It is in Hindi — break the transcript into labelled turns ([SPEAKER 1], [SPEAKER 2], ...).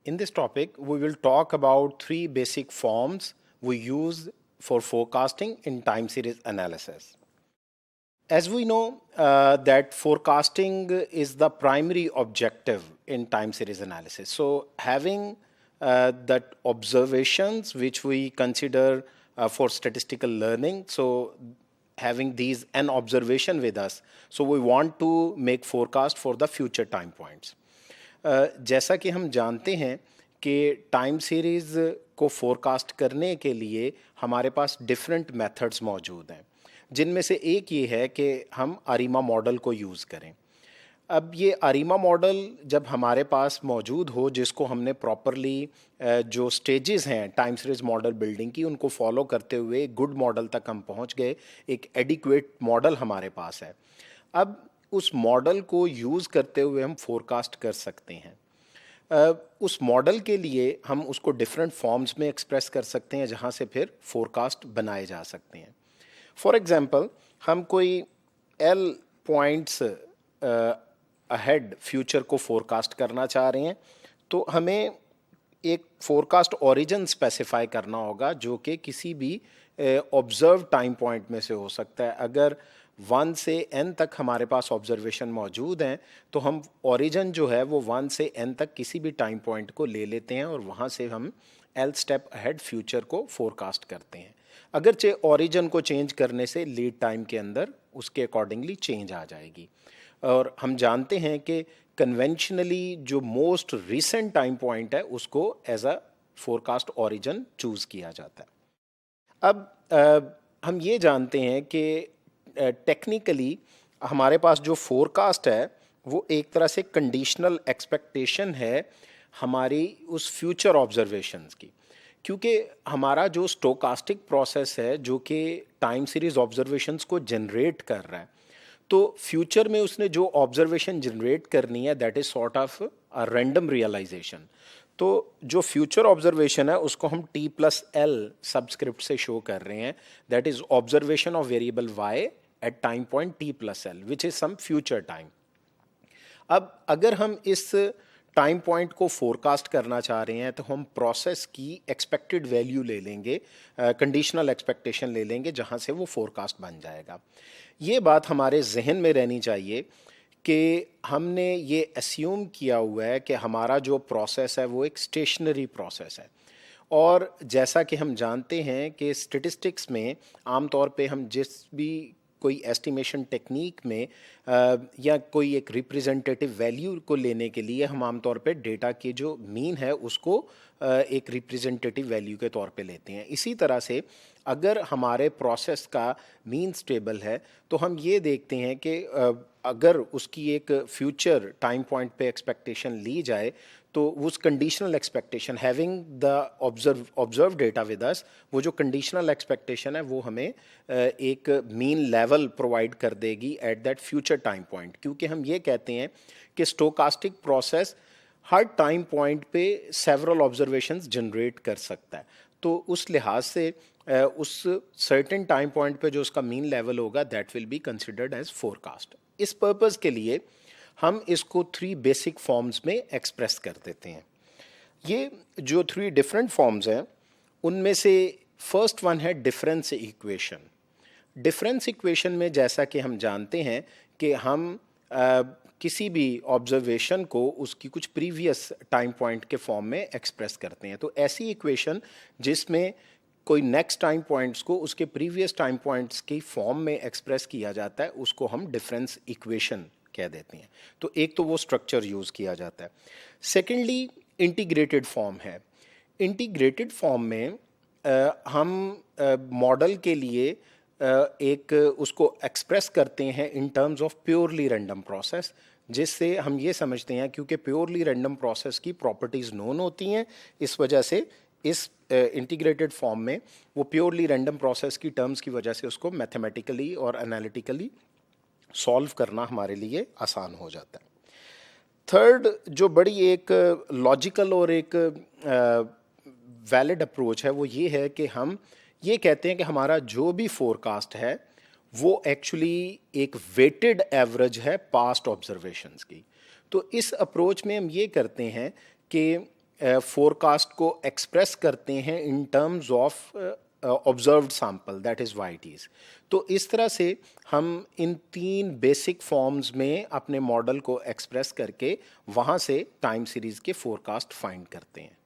[SPEAKER 1] In this topic, we will talk about three basic forms we use for forecasting in time series analysis. As we know that forecasting is the primary objective in time series analysis. So having that observations which we consider for statistical learning, so having these an observation with us, so we want to make forecast for the future time points. जैसा कि हम जानते हैं कि टाइम सीरीज़ को फोरकास्ट करने के लिए हमारे पास डिफरेंट मेथड्स मौजूद हैं, जिनमें से एक ये है कि हम अरीमा मॉडल को यूज़ करें। अब ये अरीमा मॉडल जब हमारे पास मौजूद हो, जिसको हमने प्रॉपरली जो स्टेजेस हैं टाइम सीरीज़ मॉडल बिल्डिंग की, उनको फॉलो करते हुए गुड मॉडल तक हम पहुंच गए, एक एडिक्वेट मॉडल हमारे पास है। अब उस मॉडल को यूज़ करते हुए हम फोरकास्ट कर सकते हैं। उस मॉडल के लिए हम उसको डिफरेंट फॉर्म्स में एक्सप्रेस कर सकते हैं, जहाँ से फिर फोरकास्ट बनाए जा सकते हैं। फॉर एग्ज़ाम्पल, हम कोई एल पॉइंट्स अहेड फ्यूचर को फोरकास्ट करना चाह रहे हैं, तो हमें एक फोरकास्ट ओरिजिन स्पेसिफाई करना होगा, जो कि किसी भी ऑब्जर्व टाइम पॉइंट में से हो सकता है। अगर 1 से n तक हमारे पास ऑब्जर्वेशन मौजूद हैं, तो हम ओरिजिन जो है वो 1 से n तक किसी भी टाइम पॉइंट को ले लेते हैं और वहाँ से हम एल स्टेप अहेड फ्यूचर को फोरकास्ट करते हैं। अगरचे ओरिजिन को चेंज करने से लीड टाइम के अंदर उसके अकॉर्डिंगली चेंज आ जाएगी। और हम जानते हैं कि कन्वेंशनली जो मोस्ट रिसेंट टाइम पॉइंट है उसको as a forecast origin choose किया जाता है। अब हम ये जानते हैं कि टेक्निकली हमारे पास जो फोरकास्ट है वो एक तरह से कंडीशनल एक्सपेक्टेशन है हमारी उस फ्यूचर ऑब्जर्वेशंस की, क्योंकि हमारा जो स्टोकास्टिक प्रोसेस है जो कि टाइम सीरीज ऑब्जर्वेशंस को जनरेट कर रहा है, तो फ्यूचर में उसने जो ऑब्जर्वेशन जनरेट करनी है that is sort of a random realisation. तो जो फ्यूचर ऑब्जर्वेशन है उसको हम T+L सबस्क्रिप्ट से शो कर रहे हैं, that is observation of variable y at time point T+L which is some future time. अब अगर हम इस टाइम पॉइंट को फोरकास्ट करना चाह रहे हैं तो हम प्रोसेस की एक्सपेक्टेड वैल्यू ले लेंगे, कंडीशनल एक्सपेक्टेशन ले लेंगे, जहां से वो फोरकास्ट बन जाएगा। ये बात हमारे जहन में रहनी चाहिए कि हमने ये अस्यूम किया हुआ है कि हमारा जो प्रोसेस है वो एक स्टेशनरी प्रोसेस है, और जैसा कि हम जानते हैं कि स्टेटिस्टिक्स में आमतौर पे हम जिस भी कोई एस्टिमेशन टेक्निक में या कोई एक रिप्रेजेंटेटिव वैल्यू को लेने के लिए हम आमतौर पे डेटा के जो मीन है उसको एक रिप्रेजेंटेटिव वैल्यू के तौर पे लेते हैं। इसी तरह से अगर हमारे प्रोसेस का मीन स्टेबल है तो हम ये देखते हैं कि अगर उसकी एक फ्यूचर टाइम पॉइंट पे एक्सपेक्टेशन ली जाए तो उस conditional expectation having the observe data with us, वो जो कंडीशनल एक्सपेक्टेशन है वो हमें एक मीन लेवल प्रोवाइड कर देगी at that future time point, क्योंकि हम ये कहते हैं कि स्टोकास्टिक प्रोसेस हर टाइम पॉइंट पे सेवरल ऑब्जर्वेशंस जनरेट कर सकता है। तो उस लिहाज से उस सर्टेन टाइम पॉइंट पे जो उसका मीन लेवल होगा that will be considered as forecast. इस पर्पज़ के लिए हम इसको 3 बेसिक फॉर्म्स में एक्सप्रेस कर देते हैं। ये जो 3 डिफरेंट फॉर्म्स हैं उनमें से फर्स्ट वन है डिफरेंस इक्वेशन। डिफरेंस इक्वेशन में जैसा कि हम जानते हैं कि हम किसी भी ऑब्जर्वेशन को उसकी कुछ प्रीवियस टाइम पॉइंट के फॉर्म में एक्सप्रेस करते हैं। तो ऐसी इक्वेशन जिसमें कोई नेक्स्ट टाइम पॉइंट्स को उसके प्रीवियस टाइम पॉइंट्स की फॉर्म में एक्सप्रेस किया जाता है, उसको हम डिफरेंस इक्वेशन कह देते हैं। तो एक तो वो स्ट्रक्चर यूज़ किया जाता है। सेकेंडली इंटीग्रेटेड फॉर्म है। इंटीग्रेटेड फॉर्म में हम मॉडल के लिए एक उसको एक्सप्रेस करते हैं in terms of purely random process, जिससे हम ये समझते हैं क्योंकि प्योरली रैंडम प्रोसेस की प्रॉपर्टीज़ नोन होती हैं, इस वजह से इस इंटीग्रेटेड फॉर्म में वो प्योरली रैंडम प्रोसेस की टर्म्स की वजह से उसको मैथमेटिकली और एनालिटिकली सॉल्व करना हमारे लिए आसान हो जाता है। थर्ड जो बड़ी एक लॉजिकल और एक वैलिड अप्रोच है वो ये है कि हम ये कहते हैं कि हमारा जो भी फोरकास्ट है वो एक्चुअली एक वेटेड एवरेज है पास्ट ऑब्जर्वेशंस की। तो इस अप्रोच में हम ये करते हैं कि फोरकास्ट को एक्सप्रेस करते हैं in terms of observed sample, that is yi's. तो इस तरह से हम इन 3 बेसिक फॉर्म्स में अपने मॉडल को एक्सप्रेस करके वहाँ से टाइम सीरीज़ के फोरकास्ट फाइंड करते हैं।